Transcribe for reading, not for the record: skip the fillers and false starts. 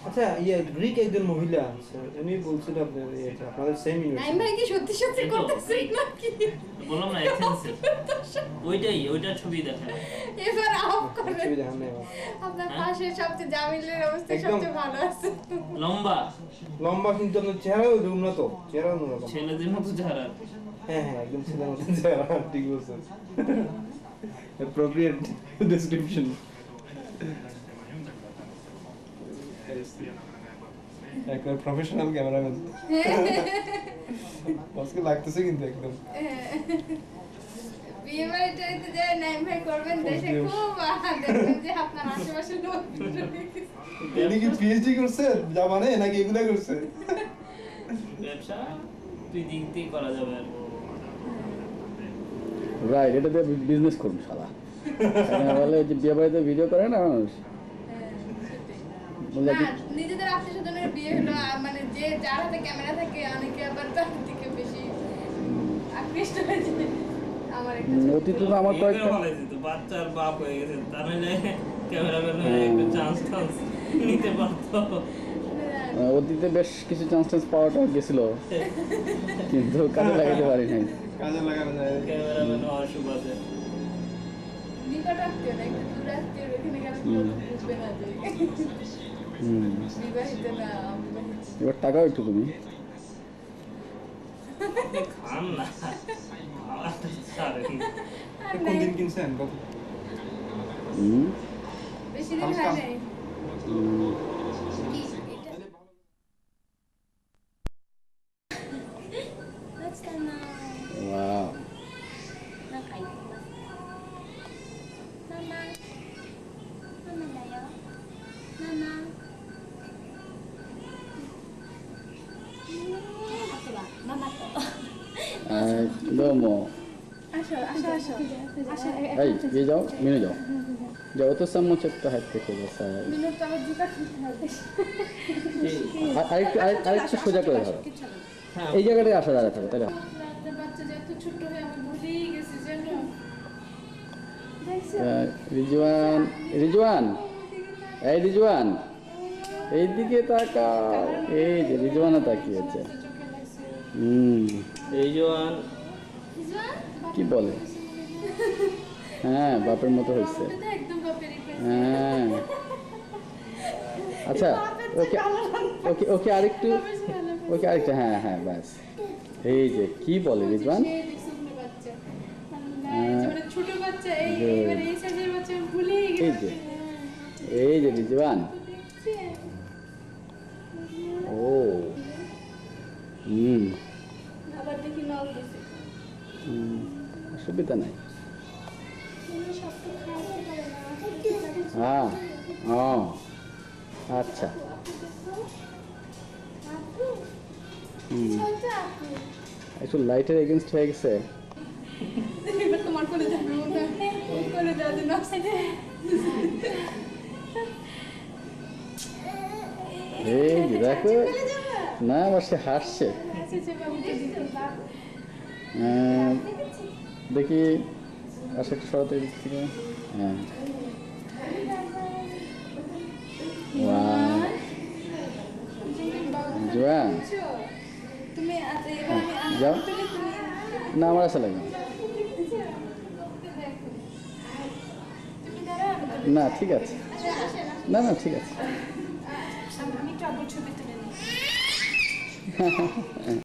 আচ্ছা ইয়ে গ্রিক একজন মহিলা আছে উনি বলছিল আপনাদের সেম ইউনিভার্সিটি আমি ভাই কি সত্যি সত্যি করতেছেন নাকি বললাম না এসেন্সে ওইটার ছবি দেখায় এবার অফ করেন ছবি দেখান না এবার আপনার পাশে সবচেয়ে জামিলের অবস্থা সবচেয়ে ভালো আছে লম্বা কিন্তু আপনার চেহারাও উন্নত চেহারাও উন্নত ছেলেদের মতো চেহারা হ্যাঁ হ্যাঁ একদম ছেলের মতো চেহারা ঠিক বলছেন appropriate description একবার প্রফেশনাল ক্যামেরাম্যান বসকে লাগতেছে কিন্তু একদম বিয়ে বাড়িতে যে নাইম ভাই করবেন দেশে খুব দেখবেন যে আপনার আশেপাশে লোক উনি কি পিএইচডি করছে জাপানে নাকি এগুলা করছে ব্যবসা তুই দিক দিয়ে করা যাবে আর রাইট এটা দিয়ে বিজনেস করুন শালা বলে যে বিয়ে বাড়িতে ভিডিও করে না মানুষ নিজেদের আত্মীয় স্বজনের বিয়ে হলো মানে যে যার হাতে ক্যামেরা থাকে অনেকে আবার তার দিকে বেশি আকৃষ্ট হয়ে যায় আমার অতীতে তো আমার কয়েকটা বাচ্চার বাপ হয়ে গেছে তার মানে ক্যামেরাম্যান হয়ে একটু চান্স নিতে পারতো অতীতে বেশ কিছু চান্স পাওয়াটা গেছিল কিন্তু কাজে লাগাতে পারি নাই কাজে লাগানো যায় ক্যামেরাম্যান হওয়ার সুবাদে নিকট আত্মীয় না একটু দূর আত্মীয় এখানে গেলে বুঝবে না যে বিবাহিত না অবিবাহিত এবার টাকাও একটু তুমি খান না কোন দিন কিনছেন কত বেশি দিন হয় নাই Wow. Domo. Hey, ये जाओ, मिनू जाओ. जाओ तो सब मुझे तो है देखो जैसा है. মিনু তো আবার জুতা খুলতে হবে আরেকটু সোজা করে ধরো. এই জায়গাটায় আসা যাবে তাহলে তাহলে বাচ্চা যত ছোট হয়ে আমি ভুলেই গেছি জানো রিজওয়ান রিজওয়ান এই রিজওয়ান এইদিকে তাকা এই যে রিজওয়ানও তাকিয়েছে রিজওয়ান কি বলে হ্যাঁ বাপের মতো হয়েছে একদম বাপেরই হ্যাঁ আচ্ছা ওকে ওকে ওকে আরেকটু ওকে আরেকটা হ্যাঁ হ্যাঁ ব্যাস এই যে কি বলে রিজওয়ান ছোট বাচ্চা এইবার এই সাইজের বাচ্চা ভুলেই গেছে এই যে রিজওয়ান ও আবার দেখি নল দিছে অসুবিধা নাই হ্যাঁ ও আচ্ছা একটু লাইটের এগেনস্ট হয়ে গেছে এবার তোমার কোলে যাবে ওটা কোলে যাবে না এই যে দেখো না আবার সে হাসছে দেখি আসে একটু সরাতে দিক থেকে হ্যাঁ জোয়ান তুমি যাও না আমার আসা লাগে না ঠিক আছে না না ঠিক আছে আমি একটু আবার ছবি তুলে নিই